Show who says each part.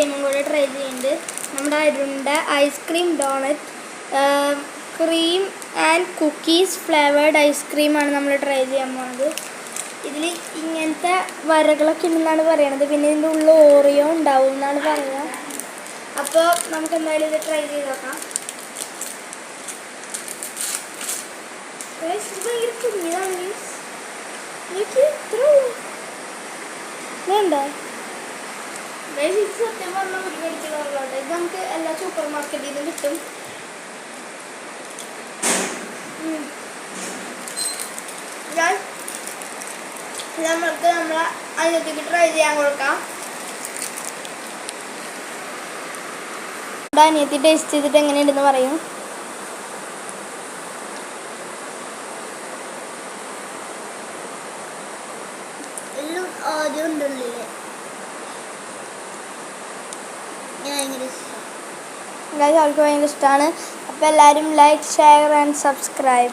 Speaker 1: ഐസ്ക്രീമും കൂടെ ട്രൈ ചെയ്യുന്നുണ്ട്. നമ്മുടെ അരുണിൻ്റെ ice cream donut cream and cookies flavoured ഐസ്ക്രീമാണ് നമ്മൾ ട്രൈ ചെയ്യാൻ പോകുന്നത്. ഇതിൽ ഇങ്ങനത്തെ വരകളൊക്കെ ഉണ്ടെന്നാണ് പറയണത്. പിന്നെ ഇതിൻ്റെ ഉള്ളിൽ ഓറിയോ ഉണ്ടാവും എന്നാണ് പറയുക. അപ്പോൾ നമുക്ക് എന്തായാലും ഇത് ട്രൈ ചെയ്ത് നോക്കാം. ഭയങ്കര കുഞ്ഞിതാണ് എനിക്ക് ഇത്ര വേണ്ട. സത്യം പറഞ്ഞാൽ ഒരു മേടിക്കുന്നുള്ളൂ. ഇത് നമുക്ക് എല്ലാ സൂപ്പർ മാർക്കറ്റിൽ നിന്നും കിട്ടും. നമ്മൾക്ക് നമ്മളെ അതിനകത്തേക്ക് ട്രൈ ചെയ്യാൻ കൊടുക്കാം. അനിയത്തി ടേസ്റ്റ് ചെയ്തിട്ട് എങ്ങനെയുണ്ടെന്ന് പറയും. എല്ലാം ആദ്യം ഉണ്ടല്ലേ അവൾക്ക് ഭയങ്കര ഇഷ്ടമാണ്. അപ്പോൾ എല്ലാവരും ലൈക്ക്, ഷെയർ ആൻഡ് സബ്സ്ക്രൈബ്.